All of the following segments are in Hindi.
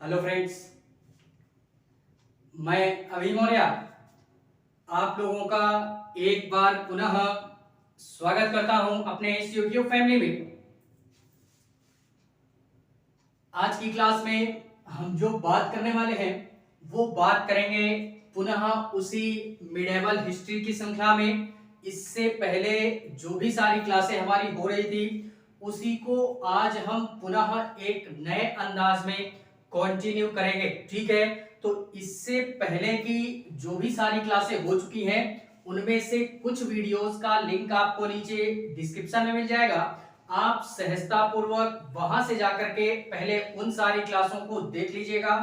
हेलो फ्रेंड्स, मैं अभी मौर्य आप लोगों का एक बार पुनः स्वागत करता हूं अपने इस यूट्यूब फैमिली में। आज की क्लास में हम जो बात करने वाले हैं वो बात करेंगे पुनः उसी मिडेवल हिस्ट्री की श्रृंखला में। इससे पहले जो भी सारी क्लासें हमारी हो रही थी उसी को आज हम पुनः एक नए अंदाज में कंटिन्यू करेंगे। ठीक है, तो इससे पहले की जो भी सारी क्लासें हो चुकी हैं उनमें से कुछ वीडियोस का लिंक आपको नीचे डिस्क्रिप्शन में मिल जाएगा। आप सहजता पूर्वक वहां से जाकर के पहले उन सारी क्लासों को देख लीजिएगा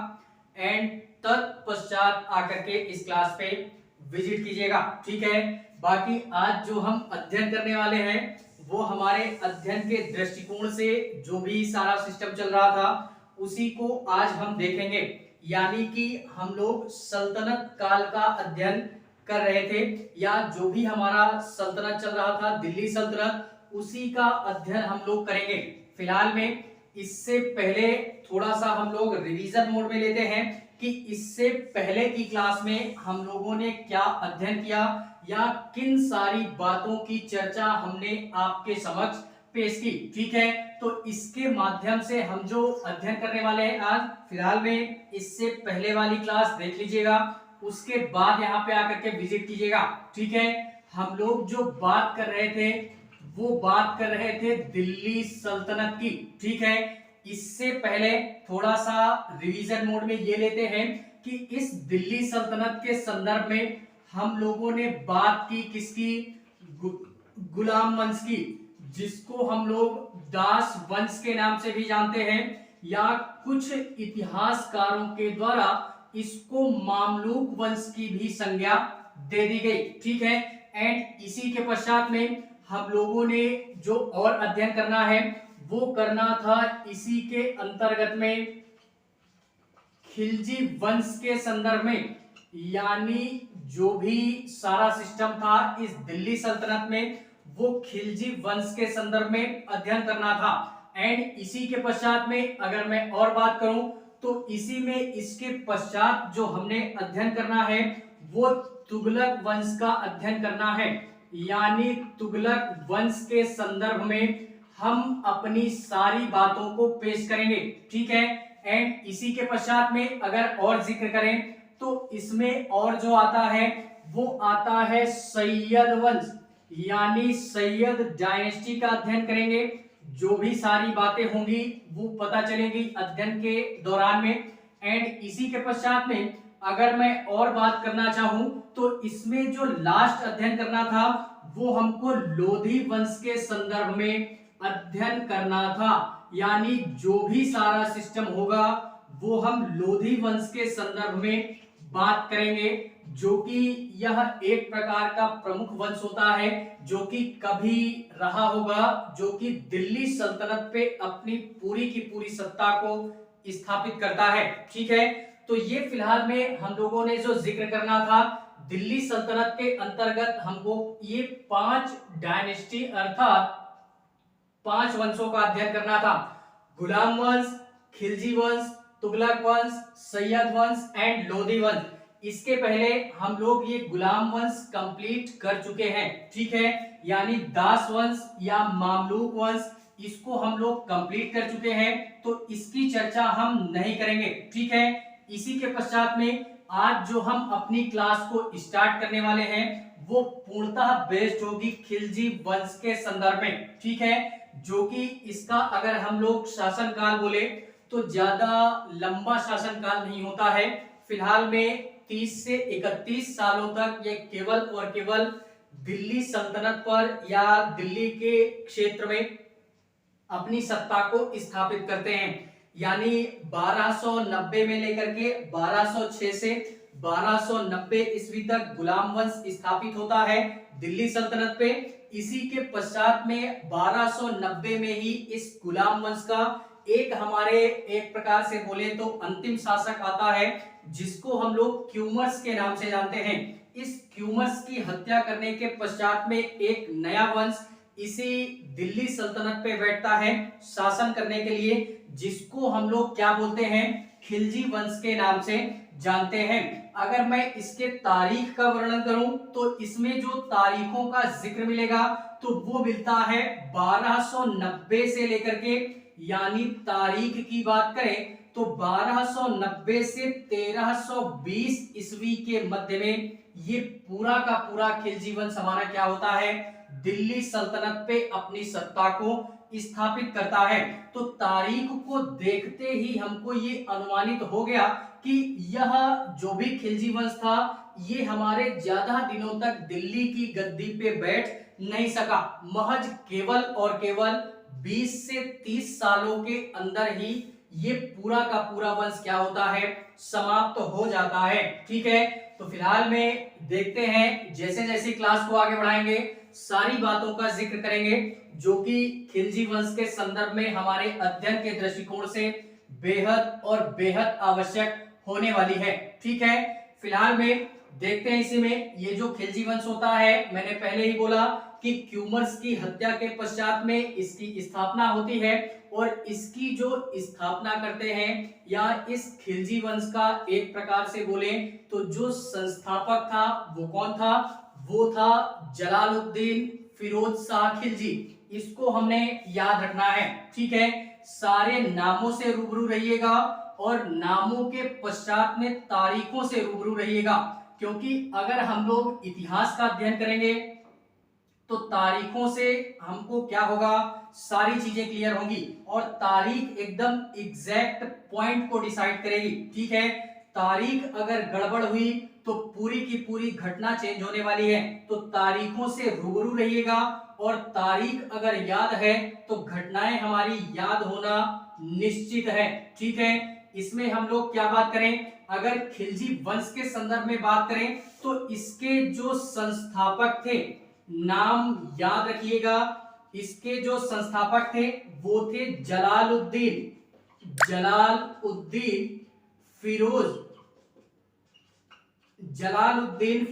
एंड तत्पश्चात आकर के इस क्लास पे विजिट कीजिएगा। ठीक है, बाकी आज जो हम अध्ययन करने वाले हैं वो हमारे अध्ययन के दृष्टिकोण से जो भी सारा सिस्टम चल रहा था उसी को आज हम देखेंगे। यानी कि हम लोग सल्तनत काल का अध्ययन कर रहे थे या जो भी हमारा सल्तनत चल रहा था दिल्ली सल्तनत उसी का अध्ययन हम लोग करेंगे फिलहाल में। इससे पहले थोड़ा सा हम लोग रिवीजन मोड में लेते हैं कि इससे पहले की क्लास में हम लोगों ने क्या अध्ययन किया या किन सारी बातों की चर्चा हमने आपके समक्ष पेश की। ठीक है, तो इसके माध्यम से हम जो अध्ययन करने वाले हैं आज फिलहाल में, इससे पहले वाली क्लास देख लीजिएगा, उसके बाद यहाँ पे आकर के विजिट कीजिएगा। ठीक है, हम लोग जो बात कर रहे थे वो बात कर रहे थे दिल्ली सल्तनत की। ठीक है, इससे पहले थोड़ा सा रिवीजन मोड में ये लेते हैं कि इस दिल्ली सल्तनत के संदर्भ में हम लोगों ने बात की किसकी, गुलाम वंश की, जिसको हम लोग दास वंश के नाम से भी जानते हैं या कुछ इतिहासकारों के द्वारा इसको मामलूक वंश की भी संज्ञा दे दी गई। ठीक है, एंड इसी के पश्चात में हम लोगों ने जो और अध्ययन करना है वो करना था इसी के अंतर्गत में खिलजी वंश के संदर्भ में। यानी जो भी सारा सिस्टम था इस दिल्ली सल्तनत में वो खिलजी वंश के संदर्भ में अध्ययन करना था। एंड इसी के पश्चात में अगर मैं और बात करूं तो इसी में इसके पश्चात जो हमने अध्ययन करना है वो तुगलक वंश का अध्ययन करना है। यानी तुगलक वंश के संदर्भ में हम अपनी सारी बातों को पेश करेंगे। ठीक है, एंड इसी के पश्चात में अगर और जिक्र करें तो इसमें और जो आता है वो आता है सैयद वंश, यानी सैयद डायनेस्टी का अध्ययन करेंगे। जो भी सारी बातें होंगी वो पता चलेंगी अध्ययन के दौरान में। एंड इसी के पश्चात में अगर मैं और बात करना चाहूं तो इसमें जो लास्ट अध्ययन करना था वो हमको लोधी वंश के संदर्भ में अध्ययन करना था। यानी जो भी सारा सिस्टम होगा वो हम लोधी वंश के संदर्भ में बात करेंगे, जो कि यह एक प्रकार का प्रमुख वंश होता है जो कि कभी रहा होगा, जो कि दिल्ली सल्तनत पे अपनी पूरी की पूरी सत्ता को स्थापित करता है। ठीक है, तो ये फिलहाल में हम लोगों ने जो जिक्र करना था दिल्ली सल्तनत के अंतर्गत हमको ये 5 डायनेस्टी अर्थात 5 वंशों का अध्ययन करना था। गुलाम वंश, खिलजी वंश, तुगलक वंश, सैयद वंश एंड लोधी वंश। इसके पहले हम लोग ये गुलाम वंश कंप्लीट कर चुके हैं। ठीक है, यानी दास वंश या मामलूक वंश इसको हम लोग कंप्लीट कर चुके हैं, तो इसकी चर्चा हम नहीं करेंगे। ठीक है, इसी के पश्चात में आज जो हम अपनी क्लास को स्टार्ट करने वाले हैं वो पूर्णतः बेस्ड होगी खिलजी वंश के संदर्भ में। ठीक है, जो कि इसका अगर हम लोग शासनकाल बोले तो ज्यादा लंबा शासनकाल नहीं होता है। फिलहाल में 30 से 31 सालों तक ये केवल और केवल दिल्ली सल्तनत पर या दिल्ली के क्षेत्र में अपनी सत्ता को स्थापित करते हैं। यानी 1290 में लेकर के 1206 से 1290 ईस्वी तक गुलाम वंश स्थापित होता है दिल्ली सल्तनत पे। इसी के पश्चात में 1290 में ही इस गुलाम वंश का एक हमारे एक प्रकार से बोले तो अंतिम शासक आता है जिसको हम लोग क्यूमर्स के नाम से जानते हैं। इस क्यूमर्स की हत्या करने के पश्चात में एक नया वंश इसी दिल्ली सल्तनत पे बैठता है शासन करने के लिए, जिसको हम लोग क्या बोलते हैं, खिलजी वंश के नाम से जानते हैं। अगर मैं इसके तारीख का वर्णन करूं तो इसमें जो तारीखों का जिक्र मिलेगा तो वो मिलता है 1290 से लेकर के, यानी तारीख की बात करें तो 1290 से 1320 ईस्वी के मध्य में ये पूरा का पूरा खिलजी वंश हमारा क्या होता है, दिल्ली सल्तनत पे अपनी सत्ता को स्थापित करता है। तो तारीख को देखते ही हमको ये अनुमानित हो गया कि यह जो भी खिलजी वंश था ये हमारे ज्यादा दिनों तक दिल्ली की गद्दी पे बैठ नहीं सका। महज केवल और केवल 20 से 30 सालों के अंदर ही ये पूरा का पूरा वंश क्या होता है, समाप्त हो जाता है। ठीक है, तो फिलहाल में देखते हैं जैसे जैसे क्लास को आगे बढ़ाएंगे सारी बातों का जिक्र करेंगे जो कि खिलजी वंश के संदर्भ में हमारे अध्ययन के दृष्टिकोण से बेहद और बेहद आवश्यक होने वाली है। ठीक है, फिलहाल में देखते हैं इसी में ये जो खिलजी वंश होता है, मैंने पहले ही बोला कि क्यूमर्स की हत्या के पश्चात में इसकी स्थापना होती है और इसकी जो स्थापना करते हैं या इस खिलजी वंश का एक प्रकार से बोले तो जो संस्थापक था वो कौन था, वो था जलालुद्दीन फिरोज शाह खिलजी। इसको हमने याद रखना है। ठीक है, सारे नामों से रूबरू रहिएगा और नामों के पश्चात में तारीखों से रूबरू रहिएगा, क्योंकि अगर हम लोग इतिहास का अध्ययन करेंगे तो तारीखों से हमको क्या होगा, सारी चीजें क्लियर होंगी और तारीख एकदम एग्जैक्ट पॉइंट को डिसाइड करेगी। ठीक है, तारीख अगर गड़बड़ हुई तो पूरी की पूरी घटना चेंज होने वाली है। तो तारीखों से रूबरू रहिएगा और तारीख अगर याद है तो घटनाएं हमारी याद होना निश्चित है। ठीक है, इसमें हम लोग क्या बात करें, अगर खिलजी वंश के संदर्भ में बात करें तो इसके जो संस्थापक थे, नाम याद रखिएगा, इसके जो संस्थापक थे वो थे जलालुद्दीन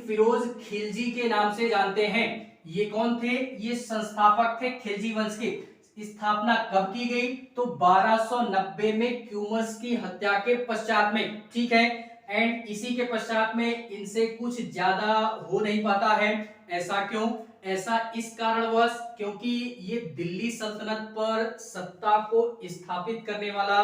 फिरोज खिलजी के नाम से जानते हैं। ये कौन थे, ये संस्थापक थे खिलजी वंश के। स्थापना कब की गई तो 1290 में क्यूमर्स की हत्या के पश्चात में। ठीक है, एंड इसी के पश्चात में इनसे कुछ ज्यादा हो नहीं पाता है। ऐसा क्यों, ऐसा इस कारणवश क्योंकि ये दिल्ली सल्तनत पर सत्ता को स्थापित करने वाला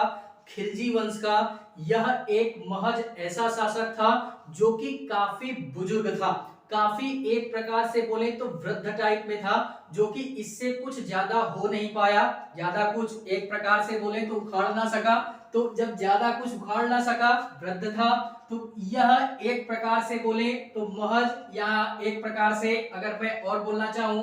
खिलजी वंश का यह एक महज ऐसा शासक था जो कि काफी बुजुर्ग था, काफी एक प्रकार से बोले तो वृद्ध टाइप में था, जो कि इससे कुछ ज्यादा हो नहीं पाया, ज्यादा कुछ एक प्रकार से बोले तो उखाड़ ना सका। तो जब ज्यादा कुछ उखाड़ ना सका, वृद्ध था, तो यह एक प्रकार से बोले तो महज या एक प्रकार से अगर मैं और बोलना चाहूं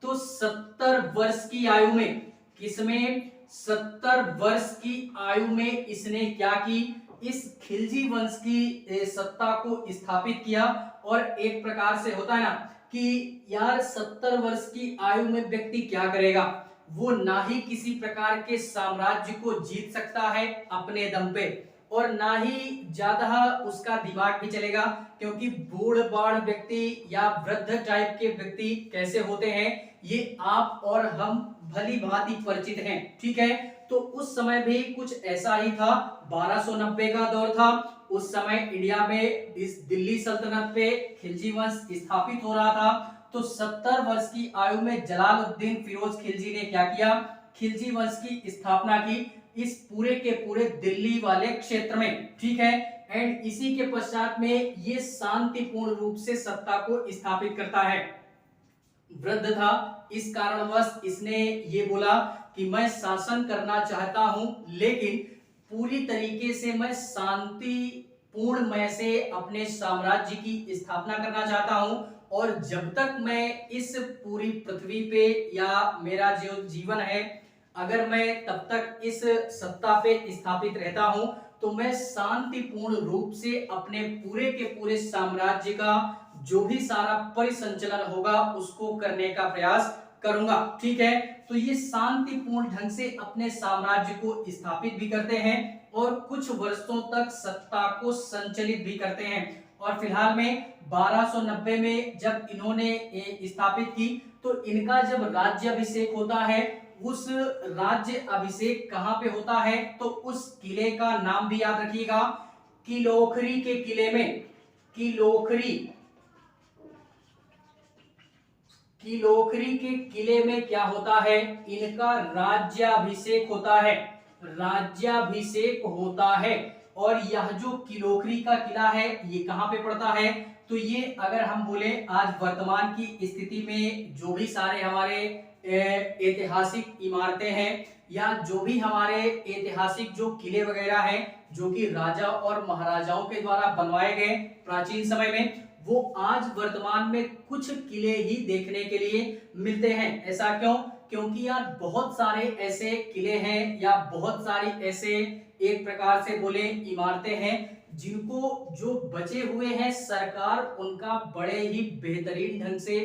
तो 70 वर्ष की आयु में, किसमें 70 वर्ष की आयु में इसने क्या की, इस खिलजी वंश की सत्ता को स्थापित किया। और एक प्रकार से होता है ना कि यार 70 वर्ष की आयु में व्यक्ति क्या करेगा, वो ना ही किसी प्रकार के साम्राज्य को जीत सकता है अपने दम पे और ना ही ज्यादा उसका दिमाग भी चलेगा, क्योंकि बूढ़ बाढ़ व्यक्ति या वृद्ध टाइप के व्यक्ति कैसे होते हैं ये आप और हम भली भांति परिचित हैं। ठीक है, तो उस समय भी कुछ ऐसा ही था, 1290 का दौर था। उस समय इंडिया में इस दिल्ली सल्तनत पे खिलजी वंश स्थापित हो रहा था। तो 70 वर्ष की आयु में जलालुद्दीन फिरोज खिलजी ने क्या किया, खिलजी वंश की स्थापना की इस पूरे के पूरे दिल्ली वाले क्षेत्र में। ठीक है, एंड इसी के पश्चात में ये शांतिपूर्ण रूप से सत्ता को स्थापित करता है। वृद्ध था, इस कारणवश इसने ये बोला कि मैं शासन करना चाहता हूं, लेकिन पूरी तरीके से मैं शांतिपूर्ण से अपने साम्राज्य की स्थापना करना चाहता हूं और जब तक मैं इस पूरी पृथ्वी पे या मेरा जो जीवन है अगर मैं तब तक इस सत्ता पे स्थापित रहता हूं तो मैं शांतिपूर्ण रूप से अपने पूरे के पूरे साम्राज्य का जो भी सारा परिसंचलन होगा उसको करने का प्रयास करूंगा। ठीक है, तो ये शांतिपूर्ण ढंग से अपने साम्राज्य को स्थापित भी करते हैं और कुछ वर्षों तक सत्ता को संचालित भी करते हैं। और फिलहाल में 1290 में जब इन्होंने स्थापित की तो इनका जब राज्याभिषेक होता है उस राज्य अभिषेक कहां पे होता है, तो उस किले का नाम भी याद रखिएगा, किलोखरी के किले में, किलोखरी, किलोखरी के किले में क्या होता है, इनका राज्याभिषेक होता है, राज्याभिषेक होता है। और यह जो किलोखरी का किला है ये कहां पे पड़ता है, तो ये अगर हम बोले आज वर्तमान की स्थिति में जो भी सारे हमारे ऐतिहासिक इमारतें हैं या जो भी हमारे ऐतिहासिक जो किले वगैरह हैं जो कि राजा और महाराजाओं के द्वारा बनवाए गए प्राचीन समय में, वो आज वर्तमान में कुछ किले ही देखने के लिए मिलते हैं। ऐसा क्यों? क्योंकि यार बहुत सारे ऐसे किले हैं या बहुत सारी ऐसे एक प्रकार से बोले इमारतें हैं जिनको जो बचे हुए हैं सरकार उनका बड़े ही बेहतरीन ढंग से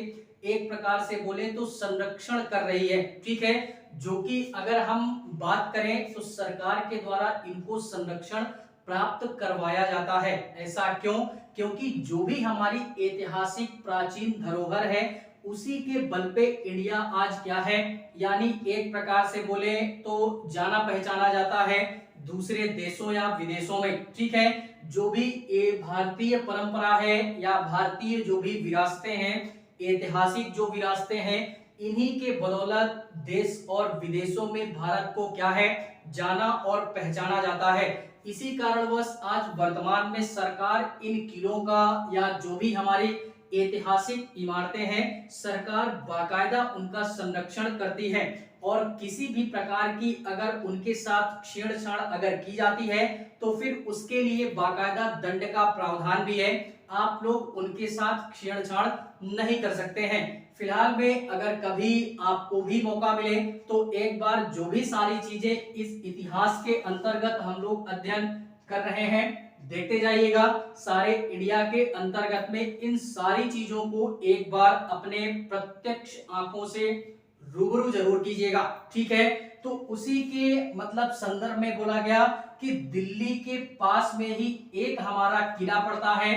एक प्रकार से बोले तो संरक्षण कर रही है, ठीक है। जो कि अगर हम बात करें तो सरकार के द्वारा इनको संरक्षण प्राप्त करवाया जाता है। ऐसा क्यों? क्योंकि जो भी हमारी ऐतिहासिक प्राचीन धरोहर है उसी के बल पे इंडिया आज क्या है, यानी एक प्रकार से बोले तो जाना पहचाना जाता है दूसरे देशों या विदेशों में, ठीक है। जो भी भारतीय परंपरा है या भारतीय जो भी विरासतें हैं, ऐतिहासिक जो विरासतें हैं, इन्हीं के बदौलत देश और विदेशों में भारत को क्या है, जाना और पहचाना जाता है। इसी कारणवश आज वर्तमान में सरकार इन किलों का या जो भी हमारी ऐतिहासिक इमारतें हैं सरकार बाकायदा उनका संरक्षण करती है। और किसी भी प्रकार की अगर उनके साथ छेड़छाड़ अगर की जाती है तो फिर उसके लिए बाकायदा दंड का प्रावधान भी है, आप लोग उनके साथ छेड़छाड़ नहीं कर सकते हैं। फिलहाल में अगर कभी आपको भी मौका मिले तो एक बार जो भी सारी चीजें इस इतिहास के अंतर्गत हम लोग अध्ययन कर रहे हैं देखते जाइएगा, सारे इंडिया के अंतर्गत में इन सारी चीजों को एक बार अपने प्रत्यक्ष आंखों से रूबरू जरूर कीजिएगा, ठीक है। तो उसी के मतलब संदर्भ में बोला गया कि दिल्ली के पास में ही एक हमारा किला पड़ता है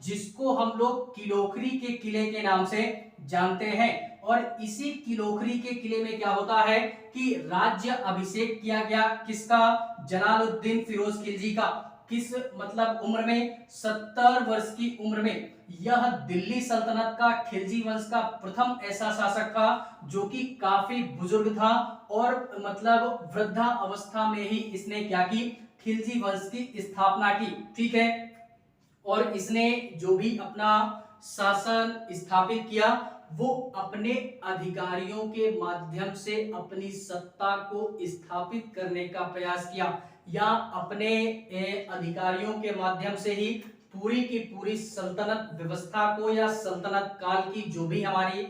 जिसको हम लोग किलोखरी के किले के नाम से जानते हैं। और इसी किलोखरी के किले में क्या होता है कि राज्य अभिषेक किया गया किसका, जलालुद्दीन फिरोज खिलजी का। किस मतलब उम्र में, 70 वर्ष की उम्र में। यह दिल्ली सल्तनत का खिलजी वंश का प्रथम ऐसा शासक था जो कि काफी बुजुर्ग था और मतलब वृद्धा अवस्था में ही इसने क्या की, खिलजी वंश की स्थापना की, ठीक है। और इसने जो भी अपना शासन स्थापित किया वो अपने अधिकारियों के माध्यम से अपनी सत्ता को स्थापित करने का प्रयास किया या अपने अधिकारियों के माध्यम से ही पूरी की पूरी सल्तनत व्यवस्था को या सल्तनत काल की जो भी हमारी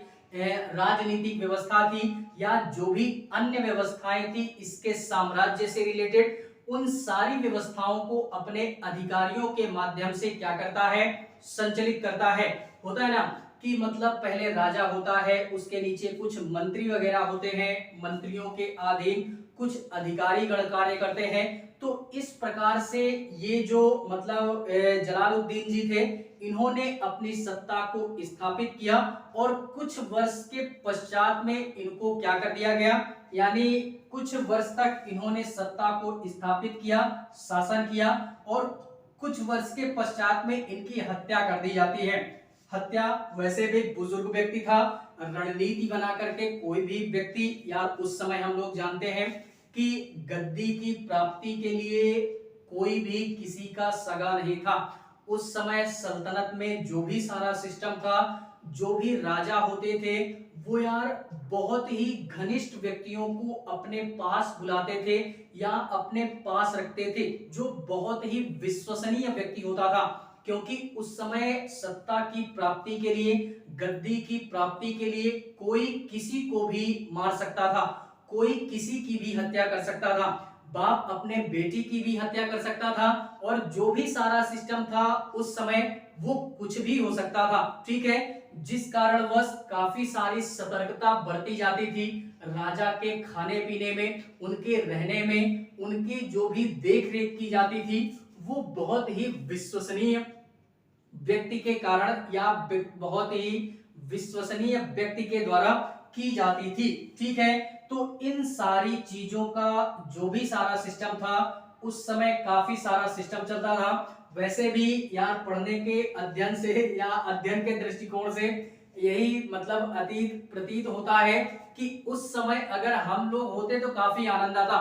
राजनीतिक व्यवस्था थी या जो भी अन्य व्यवस्थाएं थी इसके साम्राज्य से रिलेटेड, उन सारी व्यवस्थाओं को अपने अधिकारियों के माध्यम से क्या करता है, संचालित करता है। होता है ना कि मतलब पहले राजा होता है, उसके नीचे कुछ मंत्री वगैरह होते हैं, मंत्रियों के अधीन कुछ अधिकारी गण कार्य करते हैं। तो इस प्रकार से ये जो मतलब जलालुद्दीन जी थे इन्होंने अपनी सत्ता को स्थापित किया और कुछ वर्ष के पश्चात में इनको क्या कर दिया गया, यानी कुछ वर्ष तक इन्होंने सत्ता को स्थापित किया, शासन किया और कुछ वर्ष के पश्चात में इनकी हत्या कर दी जाती है। हत्या वैसे भी बुजुर्ग व्यक्ति था, रणनीति बना करके कोई भी व्यक्ति या उस समय हम लोग जानते हैं कि गद्दी की प्राप्ति के लिए कोई भी किसी का सगा नहीं था। उस समय सल्तनत में जो भी सारा सिस्टम था, जो भी राजा होते थे वो यार बहुत ही घनिष्ठ व्यक्तियों को अपने पास बुलाते थे या अपने पास रखते थे जो बहुत ही विश्वसनीय व्यक्ति होता था। क्योंकि उस समय सत्ता की प्राप्ति के लिए, गद्दी की प्राप्ति के लिए कोई किसी को भी मार सकता था, कोई किसी की भी हत्या कर सकता था, बाप अपने बेटी की भी हत्या कर सकता था और जो भी सारा सिस्टम था उस समय वो कुछ भी हो सकता था, ठीक है। जिस कारणवश काफी सारी सतर्कता बरती जाती थी राजा के खाने पीने में, उनके रहने में, उनकी जो भी देख रेख की जाती थी वो बहुत ही विश्वसनीय व्यक्ति के कारण या बहुत ही विश्वसनीय व्यक्ति के द्वारा की जाती थी, ठीक है। तो इन सारी चीजों का जो भी सारा सिस्टम था उस समय काफी सारा सिस्टम चलता था। वैसे भी यार पढ़ने के अध्ययन से या अध्ययन के दृष्टिकोण से यही मतलब अतीत प्रतीत होता है कि उस समय अगर हम लोग होते तो काफी आनंद आता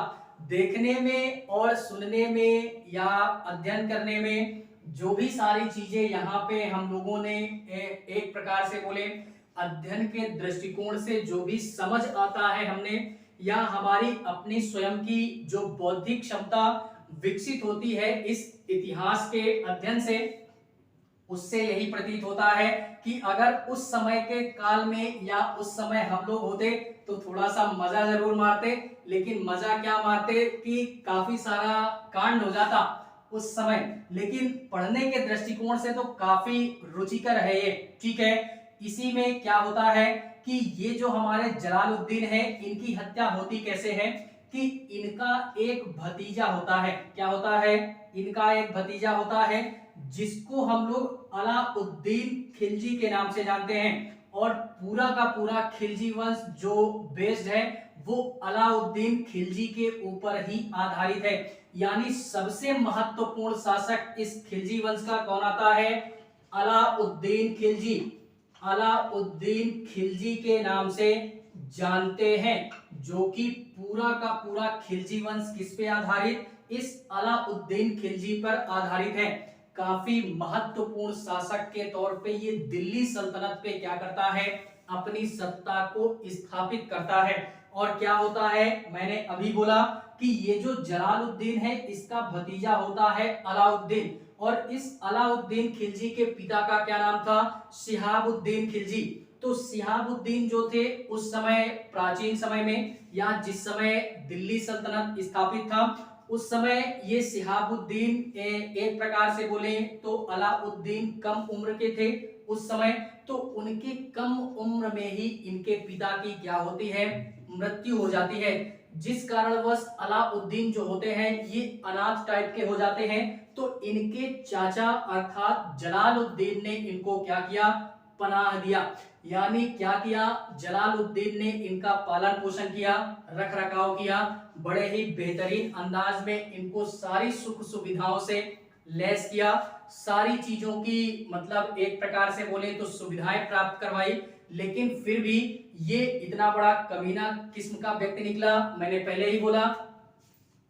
देखने में और सुनने में या अध्ययन करने में। जो भी सारी चीजें यहाँ पे हम लोगों ने एक प्रकार से बोले अध्ययन के दृष्टिकोण से जो भी समझ आता है हमने या हमारी अपनी स्वयं की जो बौद्धिक क्षमता विकसित होती है इस इतिहास के अध्ययन से, उससे यही प्रतीत होता है कि अगर उस समय के काल में या उस समय हम लोग होते तो थोड़ा सा मजा जरूर मारते, लेकिन मजा क्या मारते कि काफी सारा कांड हो जाता उस समय। लेकिन पढ़ने के दृष्टिकोण से तो काफी रुचिकर है ये, ठीक है। इसी में क्या होता है कि ये जो हमारे जलालुद्दीन है इनकी हत्या होती कैसे है कि इनका एक भतीजा होता है। क्या होता है? इनका एक भतीजा होता है जिसको हम लोग अलाउद्दीन खिलजी के नाम से जानते हैं और पूरा का पूरा खिलजी वंश जो बेस्ड है वो अलाउद्दीन खिलजी के ऊपर ही आधारित है। यानी सबसे महत्वपूर्ण शासक इस खिलजी वंश का कौन आता है? अलाउद्दीन खिलजी। अलाउद्दीन खिलजी के नाम से जानते हैं, जो कि पूरा का पूरा खिलजी वंश किस पे आधारित? इस अलाउद्दीन खिलजी पर आधारित है। काफी महत्वपूर्ण शासक के तौर पे ये दिल्ली सल्तनत पे क्या करता है? अपनी सत्ता को स्थापित करता है। और क्या होता है? मैंने अभी बोला कि ये जो जलालुद्दीन है इसका भतीजा होता है अलाउद्दीन, और इस अलाउद्दीन खिलजी के पिता का क्या नाम था? शिहाबुद्दीन खिलजी। तो शिहाबुद्दीन जो थे उस समय प्राचीन समय में या जिस समय दिल्ली सल्तनत स्थापित था उस समय ये शिहाबुद्दीन एक प्रकार से बोले तो अलाउद्दीन कम उम्र के थे उस समय। तो उनके कम उम्र में ही इनके पिता की क्या होती है? मृत्यु हो जाती है, जिस कारणवश अलाउद्दीन जो होते हैं ये अनाथ टाइप के हो जाते हैं। तो इनके चाचा अर्थात जलालुद्दीन ने इनको क्या किया? पनाह दिया। यानी क्या किया? जलालुद्दीन ने इनका पालन पोषण किया, रख रखाव किया, बड़े ही बेहतरीन अंदाज में इनको सारी सुख सुविधाओं से लैस किया, सारी चीजों की मतलब एक प्रकार से बोले तो सुविधाएं प्राप्त करवाई। लेकिन फिर भी ये इतना बड़ा कमीना किस्म का व्यक्ति निकला। मैंने पहले ही बोला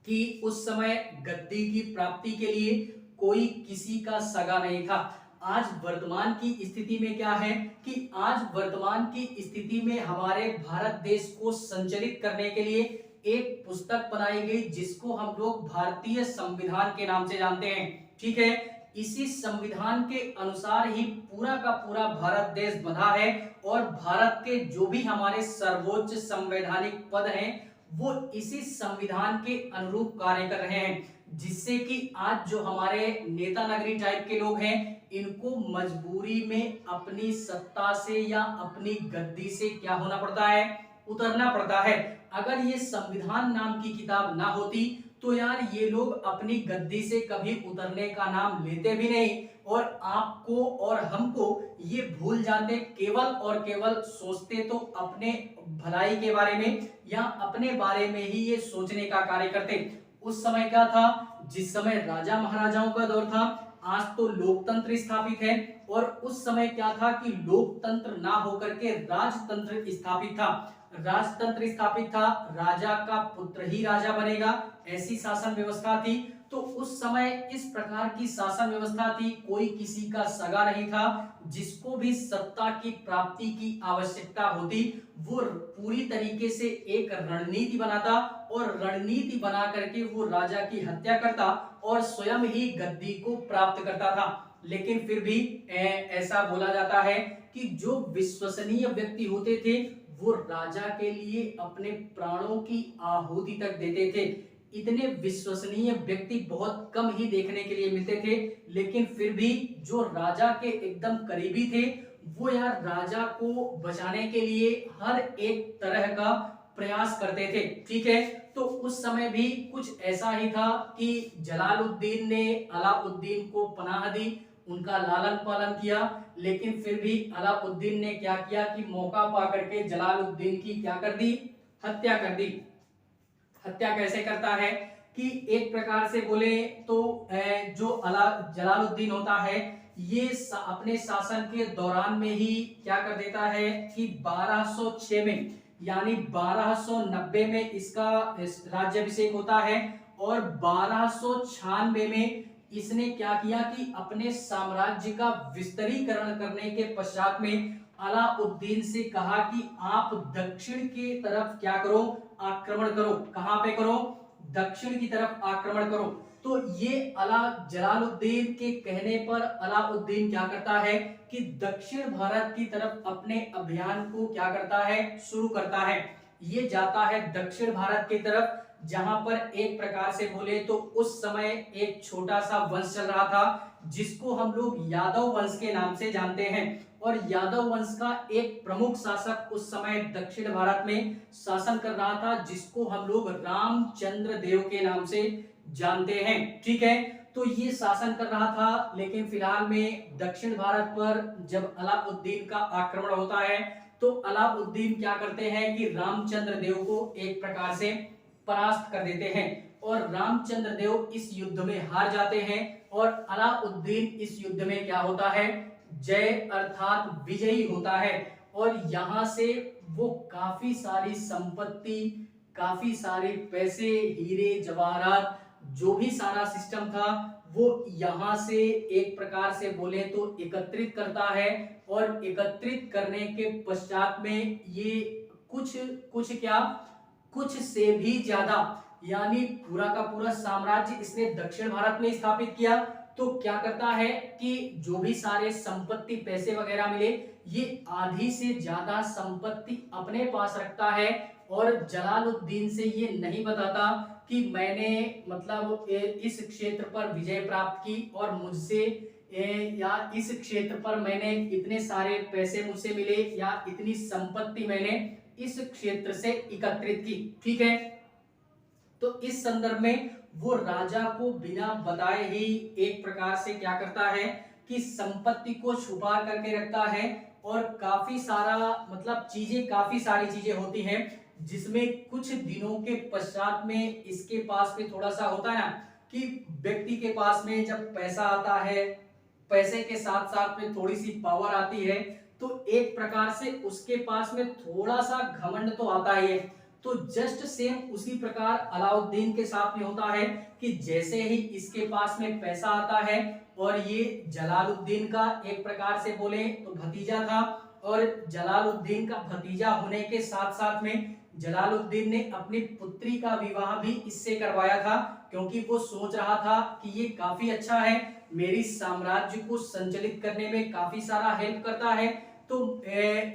कि उस समय गद्दी की प्राप्ति के लिए कोई किसी का सगा नहीं था। आज वर्तमान की स्थिति में क्या है कि आज वर्तमान की स्थिति में हमारे भारत देश को संचालित करने के लिए एक पुस्तक बनाई गई जिसको हम लोग भारतीय संविधान के नाम से जानते हैं, ठीक है। इसी संविधान के अनुसार ही पूरा का पूरा भारत देश बंधा है और भारत के जो भी हमारे सर्वोच्च संवैधानिक पद हैं वो इसी संविधान के अनुरूप कार्य कर रहे हैं, जिससे कि आज जो हमारे नेता नगरी टाइप के लोग हैं इनको मजबूरी में अपनी सत्ता से या अपनी गद्दी से क्या होना पड़ता है? उतरना पड़ता है। अगर ये संविधान नाम की किताब ना होती तो यार ये लोग अपनी गद्दी से कभी उतरने का नाम लेते भी नहीं और आपको और हमको ये भूल जाते, केवल और केवल सोचते तो अपने भलाई के बारे में या अपने बारे में ही ये सोचने का कार्य करते। उस समय क्या था? जिस समय राजा महाराजाओं का दौर था, आज तो लोकतंत्र स्थापित है और उस समय क्या था कि लोकतंत्र ना होकर के राजतंत्र स्थापित था। राजतंत्र स्थापित था, राजा का पुत्र ही राजा बनेगा, ऐसी शासन व्यवस्था थी। तो उस समय इस प्रकार की शासन व्यवस्था थी, कोई किसी का सगा नहीं था। जिसको भी सत्ता की प्राप्ति की आवश्यकता होती वो पूरी तरीके से एक रणनीति बनाता और रणनीति बना करके वो राजा की हत्या करता और स्वयं ही गद्दी को प्राप्त करता था। लेकिन फिर भी ऐसा बोला जाता है कि जो विश्वसनीय व्यक्ति होते थे वो राजा के लिए अपने प्राणों की आहुति तक देते थे। इतने विश्वसनीय व्यक्ति बहुत कम ही देखने के लिए मिलते थे, लेकिन फिर भी जो राजा के एकदम करीबी थे वो यार राजा को बचाने के लिए हर एक तरह का प्रयास करते थे, ठीक है। तो उस समय भी कुछ ऐसा ही था कि जलालुद्दीन ने अलाउद्दीन को पनाह दी, उनका लालन पालन किया, लेकिन फिर भी अलाउद्दीन ने क्या किया कि मौका पा करके जलालुद्दीन की क्या कर दी? हत्या कर दी। हत्या कैसे करता है कि एक प्रकार से बोले तो जो जलालुद्दीन होता है ये अपने शासन के दौरान में ही क्या कर देता है कि 1206 में यानी 1290 में इसका राज्याभिषेक होता है और 1296 में इसने क्या किया कि अपने साम्राज्य का विस्तारीकरण करने के पश्चात में अलाउद्दीन से कहा कि आप दक्षिण की तरफ क्या करो, आक्रमण करो। कहां पे करो? दक्षिण की तरफ आक्रमण करो। तो ये जलालुद्दीन के कहने पर अलाउद्दीन क्या करता है कि दक्षिण भारत की तरफ अपने अभियान को क्या करता है, शुरू करता है। ये जाता है दक्षिण भारत की तरफ, जहां पर एक प्रकार से बोले तो उस समय एक छोटा सा वंश चल रहा था जिसको हम लोग यादव वंश के नाम से जानते हैं। और यादव वंश का एक प्रमुख शासक उस समय दक्षिण भारत में शासन कर रहा था जिसको हम लोग रामचंद्र देव के नाम से जानते हैं। ठीक है, तो ये शासन कर रहा था, लेकिन फिलहाल में दक्षिण भारत पर जब अलाउद्दीन का आक्रमण होता है तो अलाउद्दीन क्या करते हैं कि रामचंद्र देव को एक प्रकार से परास्त कर देते हैं और रामचंद्र देव इस युद्ध में हार जाते हैं और अलाउद्दीन इस युद्ध में क्या होता है, जय अर्थात विजयी होता है। और यहां से वो काफी सारी संपत्ति, काफी सारे पैसे, हीरे जवाहरात, जो भी सारा सिस्टम था वो यहां से एक प्रकार से बोले तो एकत्रित करता है। और एकत्रित करने के पश्चात में ये कुछ कुछ से भी ज्यादा यानी पूरा का पूरा साम्राज्य इसने दक्षिण भारत में स्थापित किया। तो क्या करता है कि जो भी सारे संपत्ति, पैसे वगैरह मिले, ये आधी से ज्यादा संपत्ति अपने पास रखता है और जलालुद्दीन से ये नहीं बताता कि मैंने मतलब इस क्षेत्र पर विजय प्राप्त की और मुझसे या इस क्षेत्र पर मैंने इतने सारे पैसे मुझसे मिले या इतनी संपत्ति मैंने इस क्षेत्र से एकत्रित की। ठीक है, तो इस संदर्भ में वो राजा को बिना बताए ही एक प्रकार से क्या करता है कि संपत्ति को छुपा करके रखता है। और काफी सारा मतलब काफी सारी चीजें होती हैं जिसमें कुछ दिनों के पश्चात में इसके पास में थोड़ा सा होता है ना कि व्यक्ति के पास में जब पैसा आता है, पैसे के साथ साथ में थोड़ी सी पावर आती है, तो एक प्रकार से उसके पास में थोड़ा सा घमंड तो आता ही है। तो जस्ट सेम उसी प्रकार अलाउद्दीन के साथ में होता है कि जैसे ही इसके पास में पैसा आता है, और ये जलालुद्दीन का एक प्रकार से बोले तो भतीजा था, और जलालुद्दीन का भतीजा होने के साथ साथ में जलालुद्दीन ने अपनी पुत्री का विवाह भी इससे करवाया था, क्योंकि वो सोच रहा था कि ये काफी अच्छा है, मेरी साम्राज्य को संचालित करने में काफी सारा हेल्प करता है। तो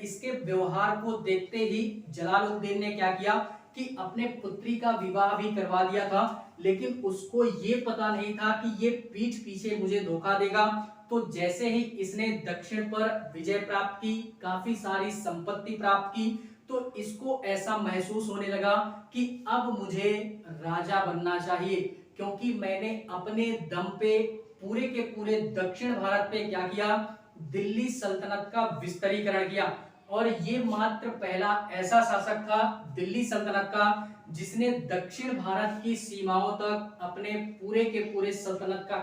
इसके व्यवहार को देखते ही जलालुद्दीन ने क्या किया कि अपने पुत्री का विवाह भी करवा दिया था, लेकिन उसको ये पता नहीं था कि ये पीठ पीछे मुझे धोखा देगा। तो जैसे ही इसने दक्षिण पर विजय प्राप्त की, काफी सारी संपत्ति प्राप्त की, तो इसको ऐसा महसूस होने लगा कि अब मुझे राजा बनना चाहिए, क्योंकि मैंने अपने दम पे पूरे के पूरे दक्षिण भारत पे क्या किया, दिल्ली सल्तनत का विस्तारीकरण किया। और ये मात्र पहला ऐसा शासक था दिल्ली सल्तनत का जिसने दक्षिण भारत की सीमाओं तक अपने पूरे के पूरे सल्तनत का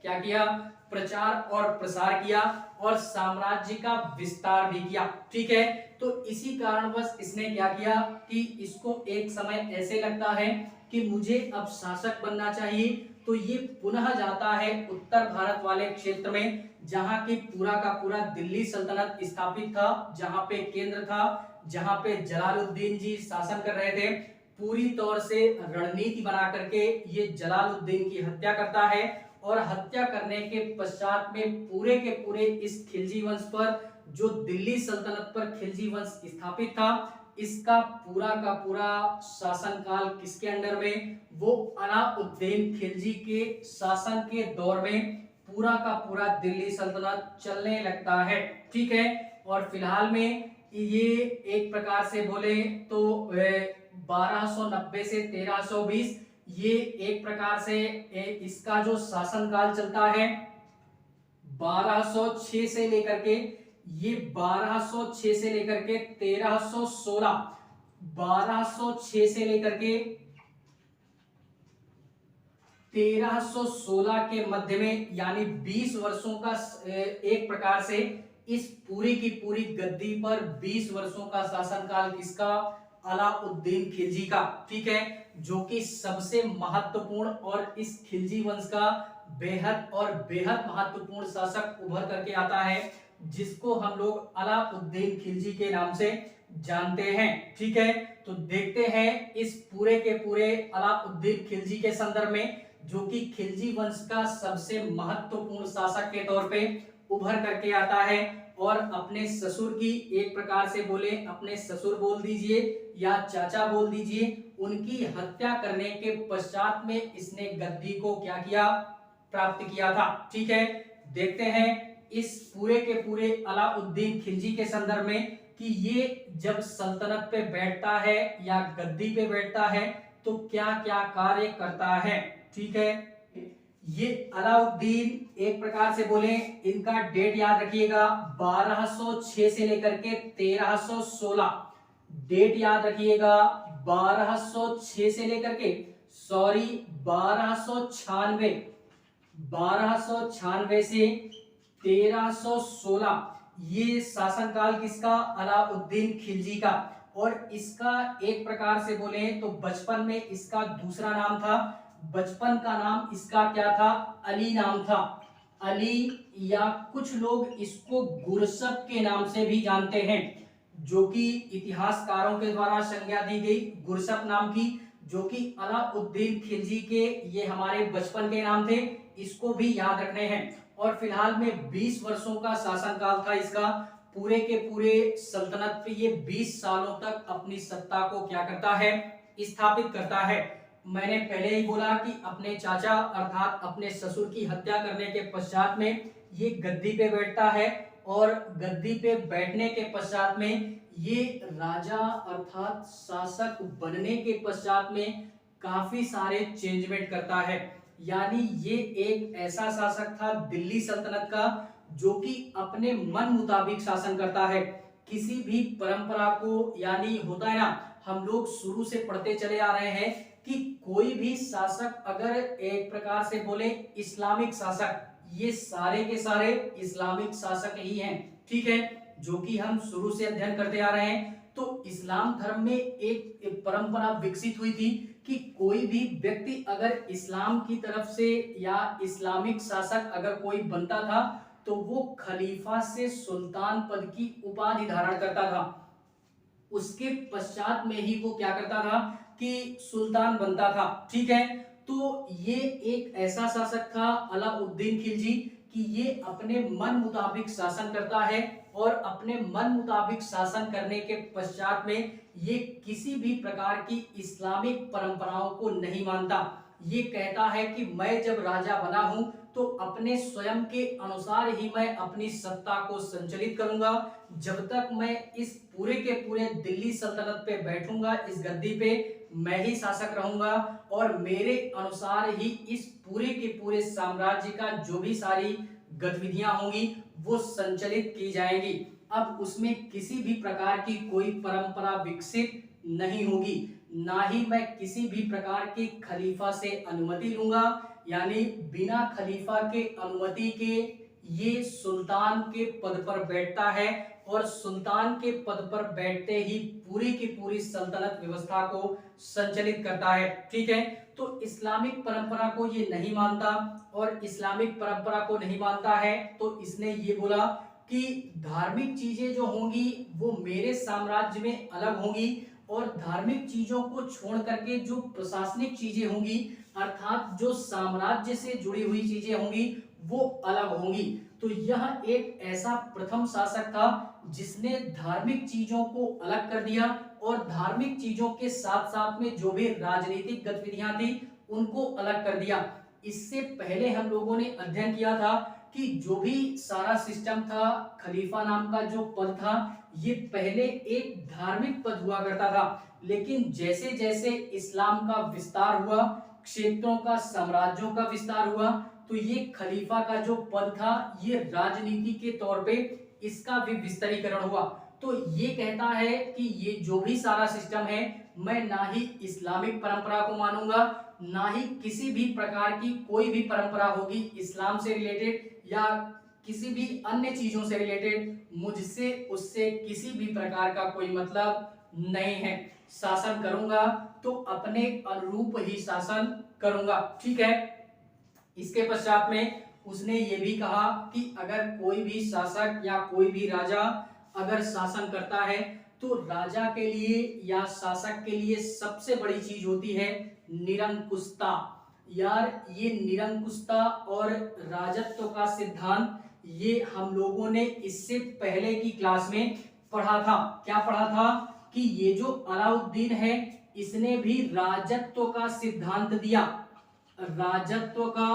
क्या किया, प्रचार और प्रसार किया और साम्राज्य का विस्तार भी किया। ठीक है, तो इसी कारणवश इसने क्या किया कि इसको एक समय ऐसे लगता है कि मुझे अब शासक बनना चाहिए, तो ये पुनः जाता है उत्तर भारत वाले क्षेत्र में, जहां की पूरा का पूरा दिल्ली सल्तनत स्थापित था, जहां पे केंद्र था, जहां पे जलालुद्दीन जी शासन कर रहे थे। पूरी तौर से रणनीति बना करके ये जलालुद्दीन की हत्या करता है, और हत्या करने के पश्चात में पूरे के पूरे इस खिलजी वंश पर, जो दिल्ली सल्तनत पर खिलजी वंश स्थापित था, इसका पूरा का पूरा शासनकाल किसके अंडर में, वो अलाउद्दीन खिलजी के शासन के दौर में पूरा का पूरा दिल्ली सल्तनत चलने लगता है। ठीक है, और फिलहाल में ये एक प्रकार से बोले तो 1290 से 1320 ये एक प्रकार से इसका जो शासनकाल चलता है 1206 से लेकर के 1316 1206 से लेकर के 1316 के मध्य में, यानी 20 वर्षों का एक प्रकार से इस पूरी की पूरी गद्दी पर 20 वर्षों का शासनकाल किसका? अलाउद्दीन खिलजी का। ठीक है, जो कि सबसे महत्वपूर्ण और इस खिलजी वंश का बेहद और बेहद महत्वपूर्ण शासक उभर करके आता है, जिसको हम लोग अलाउद्दीन खिलजी के नाम से जानते हैं। ठीक है, तो देखते हैं इस पूरे के पूरे अलाउद्दीन खिलजी के संदर्भ में, जो कि खिलजी वंश का सबसे महत्वपूर्ण शासक के तौर पे उभर करके आता है और अपने ससुर की, एक प्रकार से बोले अपने ससुर बोल दीजिए या चाचा बोल दीजिए, उनकी हत्या करने के पश्चात में इसने गद्दी को क्या किया? प्राप्त किया था। ठीक है, देखते हैं इस पूरे के पूरे अलाउद्दीन खिलजी के संदर्भ में कि ये जब सल्तनत पे बैठता है या गद्दी पे बैठता है तो क्या क्या कार्य करता है। ठीक है, ये अलाउद्दीन एक प्रकार से बोले, इनका डेट याद रखिएगा 1206 से लेकर के 1316, डेट याद रखिएगा 1206 से लेकर के 1296 से 1316, ये शासनकाल किसका? अलाउद्दीन खिलजी का। और इसका एक प्रकार से बोले तो बचपन में इसका दूसरा नाम था, बचपन का नाम इसका क्या था? अली नाम था, अली, या कुछ लोग इसको गुरसब के नाम से भी जानते हैं, जो कि इतिहासकारों के द्वारा संज्ञा दी गई गुरसब नाम की, जो कि अलाउद्दीन खिलजी के ये हमारे बचपन के नाम थे, इसको भी याद रखने हैं। और फिलहाल में 20 वर्षों का शासनकाल था इसका, पूरे के पूरे सल्तनत पे ये 20 सालों तक अपनी सत्ता को क्या करता है? स्थापित करता है। मैंने पहले ही बोला कि अपने चाचा अर्थात अपने ससुर की हत्या करने के पश्चात में ये गद्दी पे बैठता है और गद्दी पे बैठने के पश्चात में ये राजा अर्थात शासक बनने के पश्चात में काफी सारे चेंजमेंट करता है। यानी ये एक ऐसा शासक था दिल्ली सल्तनत का जो कि अपने मन मुताबिक शासन करता है, किसी भी परंपरा को, यानी होता है ना, हम लोग शुरू से पढ़ते चले आ रहे हैं कि कोई भी शासक अगर एक प्रकार से बोले इस्लामिक शासक, ये सारे के सारे इस्लामिक शासक ही हैं। ठीक है, जो कि हम शुरू से अध्ययन करते आ रहे हैं। तो इस्लाम धर्म में एक परंपरा विकसित हुई थी कि कोई भी व्यक्ति अगर इस्लाम की तरफ से या इस्लामिक शासक अगर कोई बनता था तो वो खलीफा से सुल्तान पद की उपाधि धारण करता था। उसके पश्चात में ही वो क्या करता था कि सुल्तान बनता था। ठीक है, तो ये एक ऐसा शासक था अलाउद्दीन खिलजी कि ये अपने मन मुताबिक शासन करता है और अपने मन मुताबिक शासन करने के पश्चात में ये किसी भी प्रकार की इस्लामिक परंपराओं को नहीं मानता। ये कहता है कि मैं जब राजा बना हूं तो अपने स्वयं के अनुसार ही मैं अपनी सत्ता को संचालित करूंगा। जब तक मैं इस पूरे के पूरे दिल्ली सल्तनत पे बैठूंगा, इस गद्दी पे मैं ही शासक रहूंगा और मेरे अनुसार ही इस पूरे के पूरे साम्राज्य का जो भी सारी गतिविधियां होंगी वो संचालित की जाएंगी। अब उसमें किसी भी प्रकार की कोई परंपरा विकसित नहीं होगी, ना ही मैं किसी भी प्रकार के खलीफा से अनुमति लूंगा, यानी बिना खलीफा के अनुमति के ये सुल्तान के पद पर बैठता है और सुल्तान के पद पर बैठते ही पूरी की पूरी सल्तनत व्यवस्था को संचालित करता है। ठीक है, तो इस्लामिक परंपरा को ये नहीं मानता और इस्लामिक परंपरा को नहीं मानता है तो इसने ये बोला कि धार्मिक चीजें जो होंगी वो मेरे साम्राज्य में अलग होंगी और धार्मिक चीजों को छोड़ करके जो प्रशासनिक चीजें होंगी अर्थात जो साम्राज्य से जुड़ी हुई चीजें होंगी वो अलग होंगी। तो यह एक ऐसा प्रथम शासक था जिसने धार्मिक चीजों को अलग कर दिया और धार्मिक चीजों के साथ साथ में जो भी राजनीतिक गतिविधियां थी उनको अलग कर दिया। इससे पहले हम लोगों ने अध्ययन किया था कि जो भी सारा सिस्टम था, खलीफा नाम का जो पद था, ये पहले एक धार्मिक पद हुआ करता था, लेकिन जैसे जैसे इस्लाम का विस्तार हुआ, क्षेत्रों का, साम्राज्यों का विस्तार हुआ, तो ये खलीफा का जो पद था ये राजनीति के तौर पे इसका भी विस्तारीकरण हुआ। तो तो ये कहता है कि ये जो भी सारा सिस्टम है, मैं ना ही इस्लामिक परंपरा को मानूंगा, ना ही किसी भी प्रकार की कोई भी परंपरा होगी इस्लाम से रिलेटेड या किसी भी अन्य चीजों से रिलेटेड, मुझसे उससे किसी भी प्रकार का कोई मतलब नहीं है। शासन करूंगा तो अपने अनुरूप ही शासन करूंगा। ठीक है। इसके पश्चात में उसने ये भी कहा कि अगर कोई भी शासक या कोई भी राजा अगर शासन करता है तो राजा के लिए या शासक के लिए सबसे बड़ी चीज होती है निरंकुशता। यार ये निरंकुशता और राजत्व का सिद्धांत ये हम लोगों ने इससे पहले की क्लास में पढ़ा था। क्या पढ़ा था कि ये जो अलाउद्दीन है इसने भी राजत्व का सिद्धांत दिया, राजत्व का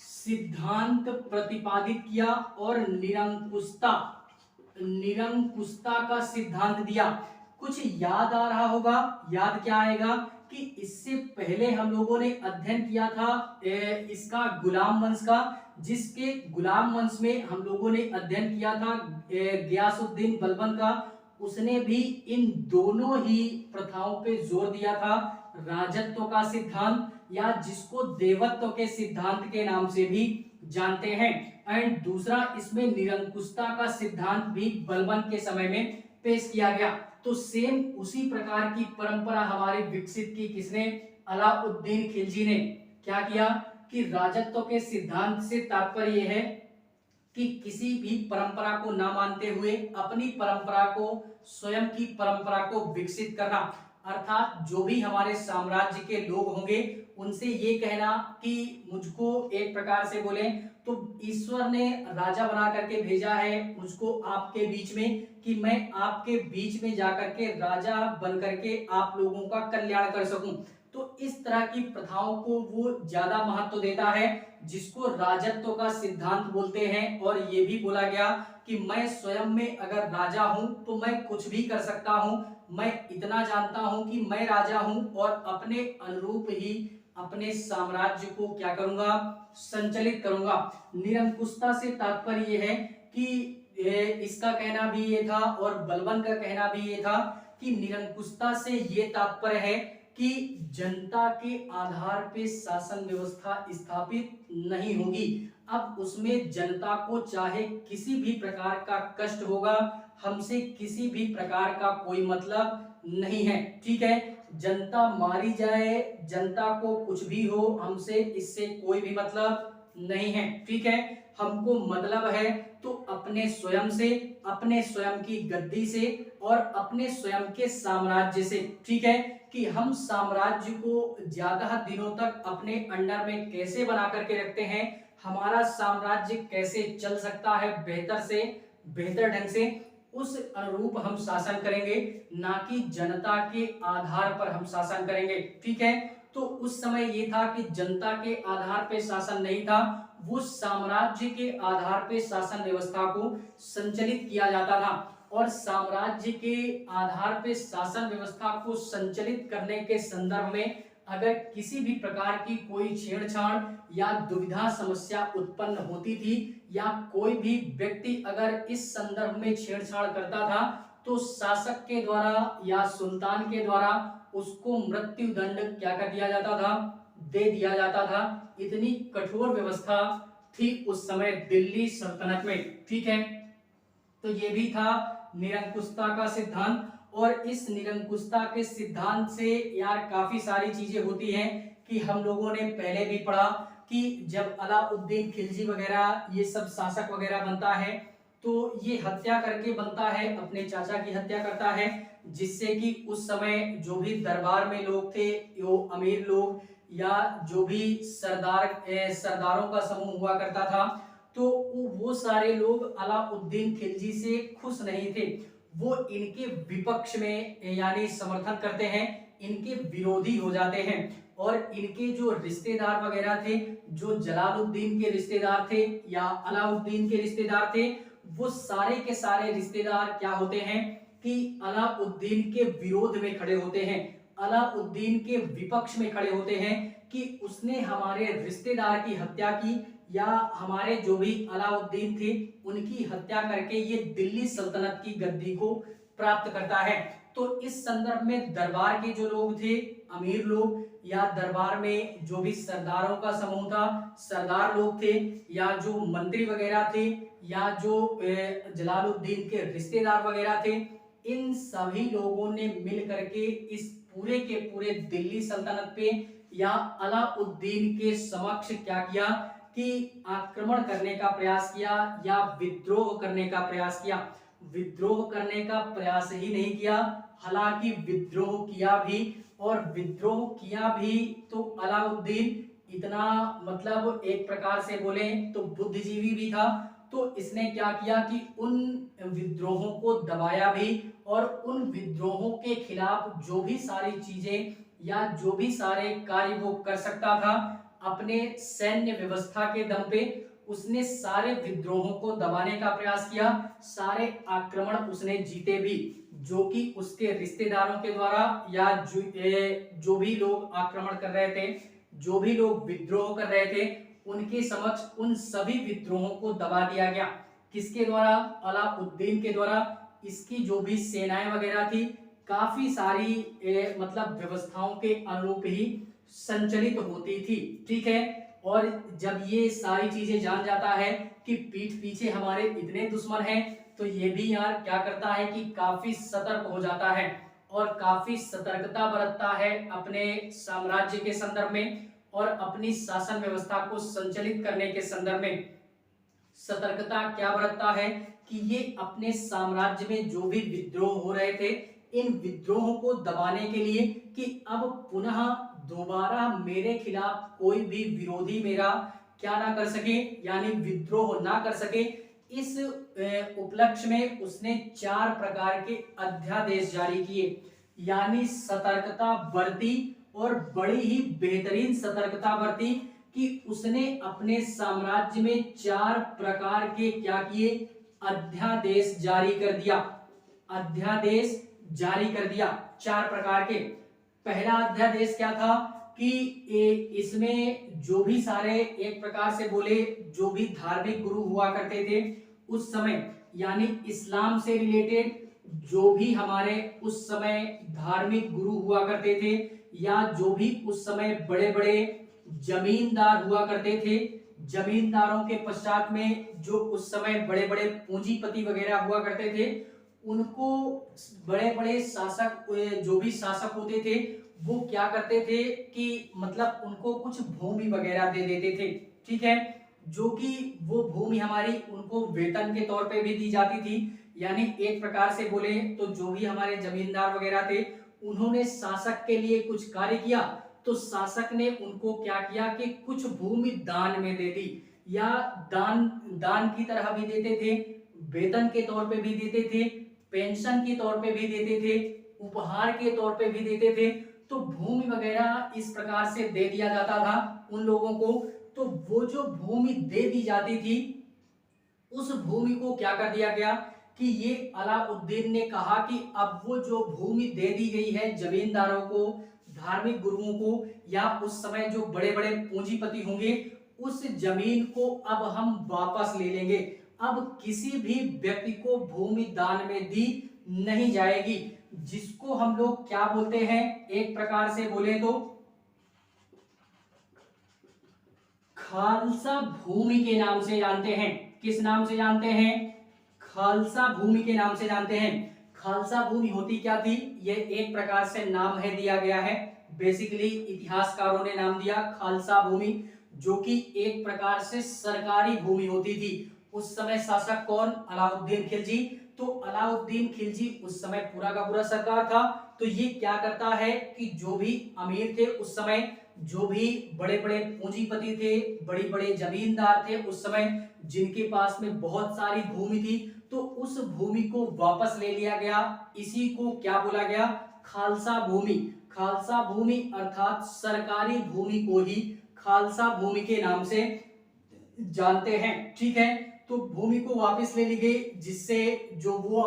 सिद्धांत प्रतिपादित किया और निरंकुशता का सिद्धांत दिया। कुछ याद आ रहा होगा, याद क्या आएगा कि इससे पहले हम लोगों ने अध्ययन किया था इसका गुलाम वंश का, जिसके गुलाम वंश में हम लोगों ने अध्ययन किया था गियासुद्दीन बलबन का। उसने भी इन दोनों ही प्रथाओं पे जोर दिया था, राजत्व का सिद्धांत या जिसको देवत्व के सिद्धांत के नाम से भी जानते हैं, एंड दूसरा इसमें निरंकुशता का सिद्धांत भी बलबन के समय में पेश किया गया। तो सेम उसी प्रकार की परंपरा हमारी विकसित की किसने, अलाउद्दीन खिलजी ने। क्या किया कि राजत्व के सिद्धांत से तात्पर्य यह है कि किसी भी परंपरा को ना मानते हुए अपनी परंपरा को, स्वयं की परंपरा को विकसित करना। अर्थात जो भी हमारे साम्राज्य के लोग होंगे उनसे ये कहना कि मुझको एक प्रकार से बोले तो ईश्वर ने राजा बना करके भेजा है मुझको आपके बीच में कि मैं आपके बीच में जाकर के राजा बन करके आप लोगों का कल्याण कर सकूं। तो इस तरह की प्रथाओं को वो ज्यादा महत्व देता है, जिसको राजत्व का सिद्धांत बोलते हैं। और ये भी बोला गया कि मैं स्वयं में अगर राजा हूं तो मैं कुछ भी कर सकता हूं, मैं इतना जानता हूं कि मैं राजा हूं और अपने अनुरूप ही अपने साम्राज्य को क्या करूंगा, संचालित करूंगा। निरंकुशता से तात्पर्य यह है कि इसका कहना भी ये था और बलबन का कहना भी ये था कि निरंकुशता से ये तात्पर्य है कि जनता के आधार पे शासन व्यवस्था स्थापित नहीं होगी। अब उसमें जनता को चाहे किसी भी प्रकार का कष्ट होगा, हमसे किसी भी प्रकार का कोई मतलब नहीं है। ठीक है, जनता मारी जाए, जनता को कुछ भी हो, हमसे इससे कोई भी मतलब नहीं है। ठीक है, हमको मतलब है तो अपने स्वयं से, अपने स्वयं की गद्दी से और अपने स्वयं के साम्राज्य से। ठीक है, कि हम साम्राज्य को ज्यादा दिनों तक अपने अंडर में कैसे बना करके रखते हैं, हमारा साम्राज्य कैसे चल सकता है बेहतर से बेहतर ढंग से, उस अनुरूप हम शासन करेंगे, ना कि जनता के आधार पर हम शासन करेंगे। ठीक है, तो उस समय ये था कि जनता के आधार पे शासन नहीं था, वो साम्राज्य के आधार पे शासन व्यवस्था को संचालित किया जाता था। और साम्राज्य के आधार पे शासन व्यवस्था को संचालित करने के संदर्भ में अगर किसी भी प्रकार की कोई छेड़छाड़ या दुविधा समस्या उत्पन्न होती थी या कोई भी व्यक्ति अगर इस संदर्भ में छेड़छाड़ करता था तो शासक के द्वारा या सुल्तान के द्वारा उसको मृत्यु दंड क्या कर दिया जाता था, दे दिया जाता था। इतनी कठोर व्यवस्था थी उस समय दिल्ली सल्तनत में। ठीक है, तो ये भी था निरंकुशता का सिद्धांत। और इस निरंकुशता के सिद्धांत से यार काफी सारी चीजें होती हैं कि हम लोगों ने पहले भी पढ़ा कि जब अलाउद्दीन खिलजी वगैरह ये सब शासक वगैरह बनता है तो ये हत्या करके बनता है, अपने चाचा की हत्या करता है, जिससे कि उस समय जो भी दरबार में लोग थे, वो अमीर लोग या जो भी सरदारों का समूह हुआ करता था, तो वो सारे लोग अलाउद्दीन खिलजी से खुश नहीं थे, वो इनके विपक्ष में यानी समर्थन करते हैं, इनके विरोधी हो जाते हैं। और इनके जो रिश्तेदार वगैरह थे, जो जलालुद्दीन के रिश्तेदार थे या अलाउद्दीन के रिश्तेदार थे, वो सारे के सारे रिश्तेदार क्या होते हैं कि अलाउद्दीन के विरोध में खड़े होते हैं, अलाउद्दीन के विपक्ष में खड़े होते हैं कि उसने हमारे रिश्तेदार की हत्या की या हमारे जो भी अलाउद्दीन थे उनकी हत्या करके ये दिल्ली सल्तनत की गद्दी को प्राप्त करता है। तो इस संदर्भ में दरबार के जो लोग थे, अमीर लोग, या दरबार में जो भी सरदारों का समूह था, सरदार लोग थे, या जो मंत्री वगैरह थे, या जो जलालुद्दीन के रिश्तेदार वगैरह थे, इन सभी लोगों ने मिल करके इस पूरे के पूरे दिल्ली सल्तनत पे या अलाउद्दीन के समक्ष क्या किया कि आक्रमण करने का प्रयास किया या विद्रोह करने का प्रयास किया। विद्रोह करने का प्रयास ही नहीं किया, हालांकि विद्रोह किया भी, और विद्रोह किया भी तो अलाउद्दीन इतना मतलब एक प्रकार से बोले तो बुद्धिजीवी भी था। तो इसने क्या किया कि उन विद्रोहों को दबाया भी, और उन विद्रोहों के खिलाफ जो भी सारी चीजें या जो भी सारे कार्य वो कर सकता था अपने सैन्य व्यवस्था के दम पे, उसने सारे विद्रोहों को दबाने का प्रयास किया। सारे आक्रमण उसने जीते भी, जो कि उसके रिश्तेदारों के द्वारा या जो भी लोग आक्रमण कर रहे थे, जो भी लोग विद्रोह कर रहे थे, उनके समक्ष उन सभी विद्रोहों को दबा दिया गया। किसके द्वारा? अलाउद्दीन के द्वारा। इसकी जो भी सेनाएं वगैरह थी काफी सारी मतलब व्यवस्थाओं के अनुरूप ही संचलित होती थी, ठीक है। और जब ये सारी चीजें जान जाता है कि पीठ पीछे हमारे इतने दुश्मन हैं, तो ये भी यार क्या करता है कि काफी सतर्क हो जाता है और काफी सतर्कता बरतता है अपने साम्राज्य के संदर्भ में और अपनी शासन व्यवस्था को संचालित करने के संदर्भ में। सतर्कता क्या बरतता है कि ये अपने साम्राज्य में जो भी विद्रोह हो रहे थे, इन विद्रोहों को दबाने के लिए कि अब पुनः दोबारा मेरे खिलाफ कोई भी विरोधी मेरा क्या ना कर सके, यानी विद्रोह ना कर सके। इस उपलक्ष्य में उसने 4 प्रकार के अध्यादेश जारी किए, यानी सतर्कता बरती और बड़ी ही बेहतरीन सतर्कता बरती कि उसने अपने साम्राज्य में 4 प्रकार के क्या किए, अध्यादेश जारी कर दिया। अध्यादेश जारी कर दिया 4 प्रकार के। पहला अध्यादेश क्या था कि इसमें जो भी सारे एक प्रकार से बोले जो भी धार्मिक गुरु हुआ करते थे उस समय, यानी इस्लाम से रिलेटेड जो भी हमारे उस समय धार्मिक गुरु हुआ करते थे, या जो भी उस समय बड़े बड़े जमींदार हुआ करते थे, जमींदारों के पश्चात में जो उस समय बड़े बड़े पूंजीपति वगैरह हुआ करते थे, उनको बड़े बड़े शासक जो भी शासक होते थे वो क्या करते थे कि मतलब उनको कुछ भूमि वगैरह दे देते थे, ठीक है, जो कि वो भूमि हमारी उनको वेतन के तौर पे भी दी जाती थी। यानी एक प्रकार से बोले तो जो भी हमारे जमींदार वगैरह थे उन्होंने शासक के लिए कुछ कार्य किया तो शासक ने उनको क्या किया कि कुछ भूमि दान में दे दी, या दान की तरह भी देते थे, वेतन के तौर पे भी देते थे, पेंशन के तौर पे भी देते थे, उपहार के तौर पे भी देते थे। तो भूमि वगैरह इस प्रकार से दे दिया जाता था उन लोगों को। तो वो जो भूमि दे दी जाती थी उस भूमि को क्या कर दिया गया कि ये अलाउद्दीन ने कहा कि अब वो जो भूमि दे दी गई है जमींदारों को, धार्मिक गुरुओं को, या उस समय जो बड़े बड़े पूंजीपति होंगे, उस जमीन को अब हम वापस ले लेंगे। अब किसी भी व्यक्ति को भूमि दान में दी नहीं जाएगी, जिसको हम लोग क्या बोलते हैं, एक प्रकार से बोले तो खालसा भूमि के नाम से जानते हैं। किस नाम से जानते हैं? खालसा भूमि के नाम से जानते हैं। खालसा भूमि होती क्या थी? ये एक प्रकार से नाम है दिया गया है, बेसिकली इतिहासकारों ने नाम दिया खालसा भूमि, जो कि एक प्रकार से सरकारी भूमि होती थी। उस समय शासक कौन? अलाउद्दीन खिलजी। तो अलाउद्दीन खिलजी उस समय पूरा का पूरा सरकार था। तो ये क्या करता है कि जो भी अमीर थे उस समय, जो भी बड़े बड़े पूंजीपति थे, बड़ी बड़े जमींदार थे उस समय, जिनके पास में बहुत सारी भूमि थी, तो उस भूमि को वापस ले लिया गया। इसी को क्या बोला गया? खालसा भूमि। खालसा भूमि अर्थात सरकारी भूमि को ही खालसा भूमि के नाम से जानते हैं, ठीक है। तो भूमि को वापस ले ली गई, जिससे जो वो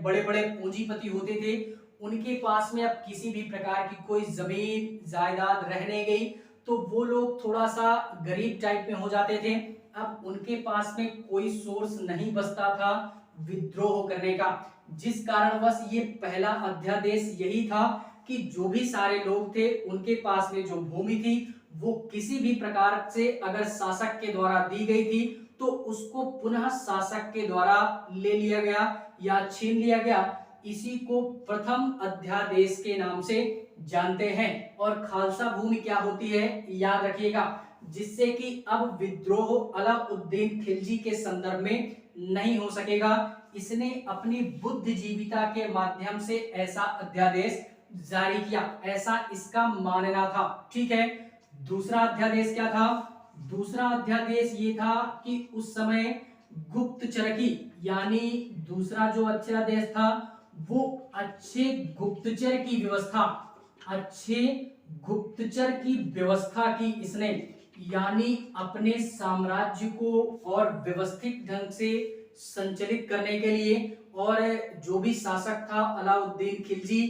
बड़े बड़े पूंजीपति होते थे उनके पास में अब किसी भी प्रकार की कोई जमीन जायदाद रह नहीं गई, तो वो लोग थोड़ा सा गरीब टाइप में हो जाते थे। अब उनके पास में कोई सोर्स नहीं बचता था विद्रोह करने का, जिस कारणवश ये पहला अध्यादेश यही था कि जो भी सारे लोग थे उनके पास में जो भूमि थी वो किसी भी प्रकार से अगर शासक के द्वारा दी गई थी तो उसको पुनः शासक के द्वारा ले लिया गया या छीन लिया गया। इसी को प्रथम अध्यादेश के नाम से जानते हैं। और खालसा भूमि क्या होती है याद रखिएगा, जिससे कि अब विद्रोह अलाउद्दीन खिलजी के संदर्भ में नहीं हो सकेगा। इसने अपनी बुद्धिजीविता के माध्यम से ऐसा अध्यादेश जारी किया, ऐसा इसका मानना था। ठीक है, दूसरा अध्यादेश क्या था? दूसरा अध्यादेश ये था कि उस समय गुप्तचर की, यानी दूसरा जो अध्यादेश था वो अच्छे गुप्तचर की व्यवस्था, अच्छे गुप्तचर की व्यवस्था की इसने, यानी अपने साम्राज्य को और व्यवस्थित ढंग से संचालित करने के लिए। और जो भी शासक था अलाउद्दीन खिलजी,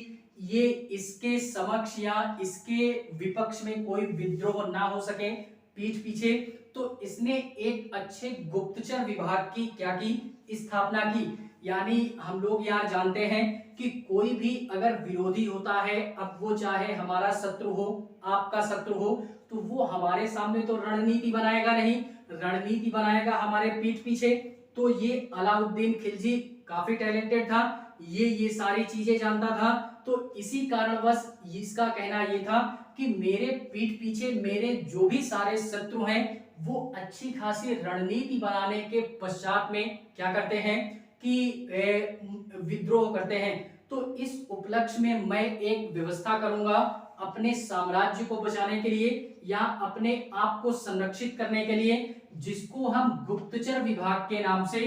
ये इसके समक्ष या इसके विपक्ष में कोई विद्रोह ना हो सके पीठ पीछे, तो इसने एक अच्छे गुप्तचर विभाग की क्या की? स्थापना की। यानी हम लोग यार जानते हैं कि कोई भी अगर विरोधी होता है, अब वो चाहे हमारा शत्रु हो, आपका शत्रु हो, तो वो हमारे सामने तो रणनीति बनाएगा नहीं, रणनीति बनाएगा हमारे पीठ पीछे। तो ये अलाउद्दीन खिलजी काफी टैलेंटेड था, ये सारी चीजें जानता था। तो इसी कारणवश इसका कहना ये था कि मेरे पीठ पीछे मेरे जो भी सारे शत्रु हैं वो अच्छी खासी रणनीति बनाने के पश्चात में क्या करते हैं कि विद्रोह करते हैं। तो इस उपलक्ष्य में मैं एक व्यवस्था करूंगा अपने साम्राज्य को बचाने के लिए या अपने आप को संरक्षित करने के लिए, जिसको हम गुप्तचर विभाग के नाम से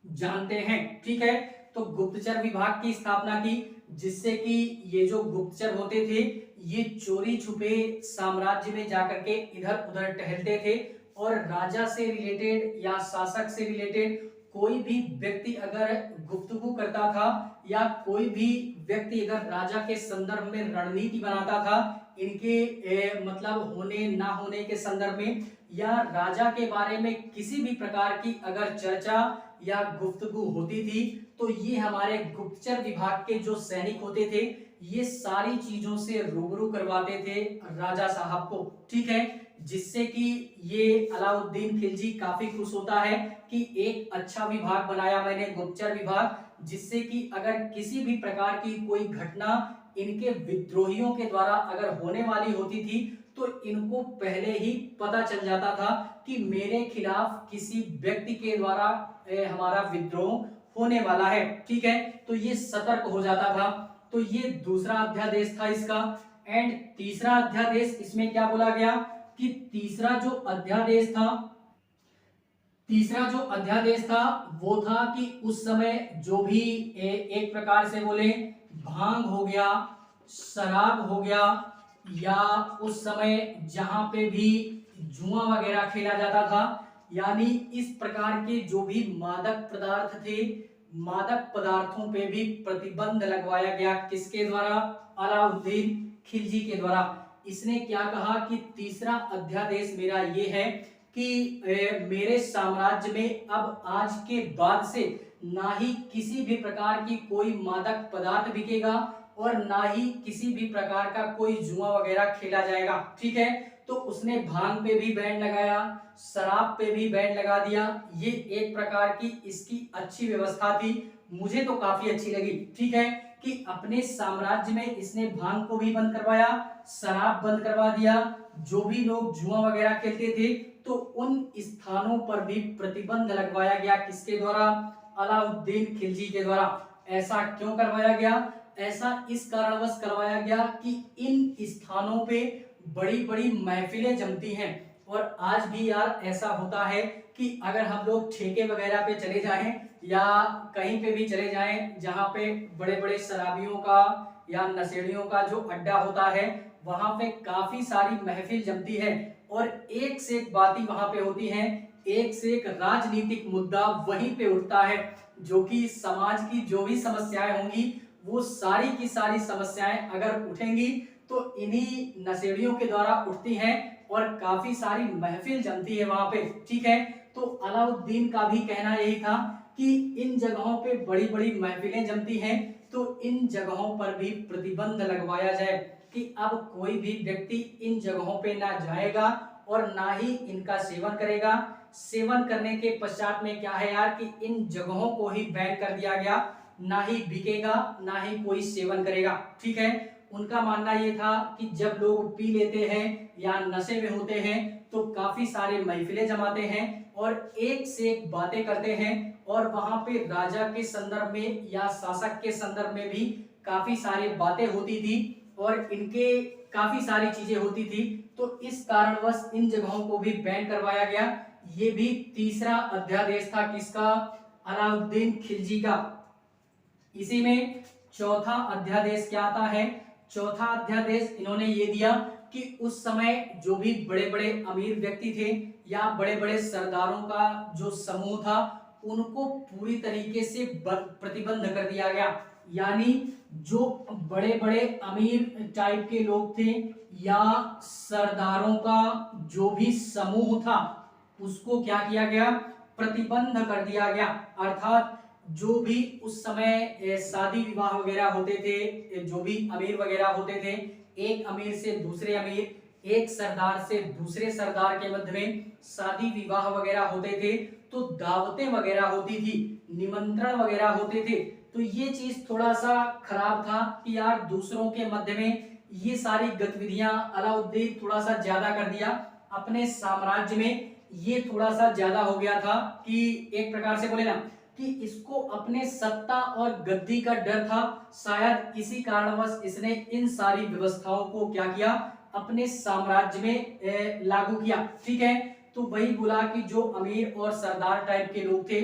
जानते हैं। ठीक है, तो गुप्तचर विभाग की स्थापना की, जिससे कि ये जो गुप्तचर होते थे ये चोरी छुपे साम्राज्य में जाकर के इधर उधर टहलते थे और राजा से रिलेटेड या शासक से रिलेटेड कोई भी व्यक्ति अगर गुफ्तगू करता था या कोई भी व्यक्ति अगर राजा के संदर्भ में रणनीति बनाता था, इनके मतलब होने ना होने के संदर्भ में, या राजा के बारे में किसी भी प्रकार की अगर चर्चा या गुफ्तगू होती थी, तो ये हमारे गुप्तचर विभाग के जो सैनिक होते थे ये सारी चीजों से रूबरू करवाते थे राजा साहब को। ठीक है, जिससे कि ये अलाउद्दीन खिलजी काफी खुश होता है कि एक अच्छा विभाग बनाया मैंने, गुप्तचर विभाग, जिससे कि अगर किसी भी प्रकार की कोई घटना इनके विद्रोहियों के द्वारा अगर होने वाली होती थी तो इनको पहले ही पता चल जाता था कि मेरे खिलाफ किसी व्यक्ति के द्वारा हमारा विद्रोह होने वाला है। ठीक है, तो ये सतर्क हो जाता था। तो ये दूसरा अध्यादेश था इसका। एंड तीसरा अध्यादेश, इसमें क्या बोला गया कि तीसरा जो अध्यादेश था वो था कि उस समय जो भी एक प्रकार से बोले भांग हो गया, शराब हो गया, या उस समय जहां पे भी जुआ वगैरह खेला जाता था, यानी इस प्रकार के जो भी मादक पदार्थ थे, मादक पदार्थों पे भी प्रतिबंध लगवाया गया। किसके द्वारा? अलाउद्दीन खिलजी के द्वारा। इसने क्या कहा कि तीसरा अध्यादेश मेरा ये है कि मेरे साम्राज्य में अब आज के बाद से ना ही किसी भी प्रकार की कोई मादक पदार्थ बिकेगा और ना ही किसी भी प्रकार का कोई जुआ वगैरह खेला जाएगा। ठीक है, तो उसने भांग पे भी बैन लगाया, शराब पे भी बैन लगा दिया। ये एक प्रकार की इसकी अच्छी व्यवस्था थी, मुझे तो काफी अच्छी लगी। ठीक है, कि अपने साम्राज्य में इसने भांग को भी बंद करवाया, शराब बंद करवा दिया, जो भी लोग जुआ वगैरह खेलते थे तो उन स्थानों पर भी प्रतिबंध लगवाया गया। किसके द्वारा? अलाउद्दीन खिलजी के द्वारा। ऐसा क्यों करवाया गया? ऐसा इस कारणवश करवाया गया कि इन स्थानों पे बड़ी बड़ी महफिलें जमती हैं। और आज भी यार ऐसा होता है कि अगर हम लोग ठेके वगैरह पे चले जाएं या कहीं पे भी चले जाएं जहां पे बड़े बड़े शराबियों का या नशेड़ियों का जो अड्डा होता है, वहां पे काफी सारी महफिल जमती है और एक से एक बातें वहां पे होती हैं, एक से एक राजनीतिक मुद्दा वहीं पे उठता है, जो कि समाज की जो भी समस्याएं होंगी वो सारी की सारी समस्याएं अगर उठेंगी तो इन्हीं नशेड़ियों के द्वारा उठती हैं। और काफी सारी महफिल जमती है वहां पे, ठीक है। तो अलाउद्दीन का भी कहना यही था कि इन जगहों पे बड़ी बड़ी महफिलें जमती हैं, तो इन जगहों पर भी प्रतिबंध लगवाया जाए कि अब कोई भी व्यक्ति इन जगहों पे ना जाएगा और ना ही इनका सेवन करेगा। सेवन करने के पश्चात में क्या है यार कि इन जगहों को ही बैन कर दिया गया, ना ही बिकेगा ना ही कोई सेवन करेगा, ठीक है। उनका मानना ये था कि जब लोग पी लेते हैं या नशे में होते हैं तो काफी सारे महफिलें जमाते हैं और एक से एक बातें करते हैं, और वहां पे राजा के संदर्भ में या शासक के संदर्भ में भी काफी सारी बातें होती थी और इनके काफी सारी चीजें होती थी। तो इस कारणवश इन जगहों को भी बैन करवाया गया। ये भी तीसरा अध्यादेश था किसका? अलाउद्दीन खिलजी का। इसी में चौथा अध्यादेश क्या आता है? चौथा अध्यादेश इन्होंने ये दिया कि उस समय जो भी बड़े बड़े अमीर व्यक्ति थे या बड़े बड़े सरदारों का जो समूह था उनको पूरी तरीके से प्रतिबंध कर दिया गया। यानी जो बड़े बड़े अमीर टाइप के लोग थे या सरदारों का जो भी समूह था उसको क्या किया गया? प्रतिबंध कर दिया गया। अर्थात जो भी उस समय शादी विवाह वगैरह होते थे, जो भी अमीर वगैरह होते थे, एक अमीर से दूसरे अमीर, एक सरदार से दूसरे सरदार के मध्य में शादी विवाह वगैरह होते थे, तो दावतें वगैरह होती थी, निमंत्रण वगैरह होते थे। तो ये चीज थोड़ा सा खराब था कि यार दूसरों के मध्य में ये सारी गतिविधियां अलाउद्दीन थोड़ा सा ज्यादा कर दिया। अपने साम्राज्य में ये थोड़ा सा ज्यादा हो गया था कि एक प्रकार से बोले ना कि इसको अपने सत्ता और गद्दी का डर था। शायद इसी कारणवश इसने इन सारी व्यवस्थाओं को क्या किया? अपने साम्राज्य में लागू किया, ठीक है। तो वही बोला कि जो अमीर और सरदार टाइप के लोग थे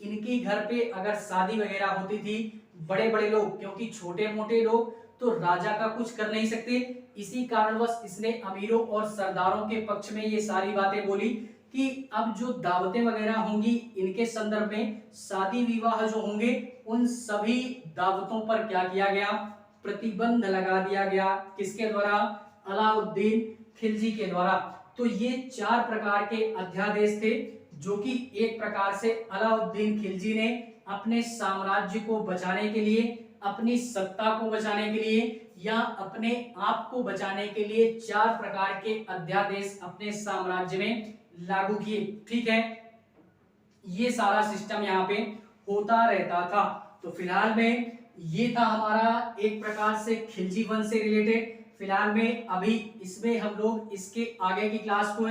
इनके घर पे अगर शादी वगैरह होती थी, बड़े बड़े लोग, क्योंकि छोटे मोटे लोग तो राजा का कुछ कर नहीं सकते, इसी कारणवश इसने अमीरों और सरदारों के पक्ष में ये सारी बातें बोली कि अब जो दावतें वगैरह होंगी इनके संदर्भ में शादी विवाह जो होंगे उन सभी दावतों पर क्या किया गया? प्रतिबंध लगा दिया गया। किसके द्वारा? अलाउद्दीन खिलजी के द्वारा। तो ये चार प्रकार के अध्यादेश थे जो कि एक प्रकार से अलाउद्दीन खिलजी ने अपने साम्राज्य को बचाने के लिए, अपनी सत्ता को बचाने के लिए या अपने आप को बचाने के लिए चार प्रकार के अध्यादेश अपने साम्राज्य में लागू किए, ठीक है। ये सारा सिस्टम यहाँ पे होता रहता था। तो फिलहाल में ये था हमारा एक प्रकार से खिलजी वंश से रिलेटेड। फिलहाल में अभी इसमें हम लोग इसके आगे की क्लास को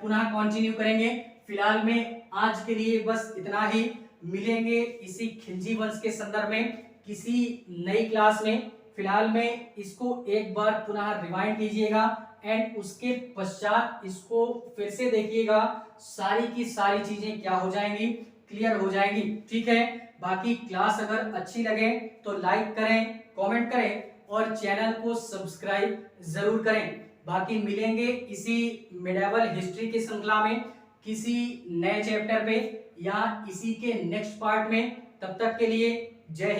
पुनः कंटिन्यू करेंगे। फिलहाल में आज के लिए बस इतना ही। मिलेंगे इसी खिलजी वंश के संदर्भ में किसी नई क्लास में। फिलहाल में इसको एक बार पुनः रिवाइंड कीजिएगा एंड उसके पश्चात इसको फिर से देखिएगा। सारी की सारी चीजें क्या हो जाएंगी? क्लियर हो जाएंगी, ठीक है। बाकी क्लास अगर अच्छी लगे तो लाइक करें, कमेंट करें और चैनल को सब्सक्राइब जरूर करें। बाकी मिलेंगे इसी मिडिवल हिस्ट्री की श्रृंखला में किसी नए चैप्टर पे या इसी के नेक्स्ट पार्ट में। तब तक के लिए जय हिंद।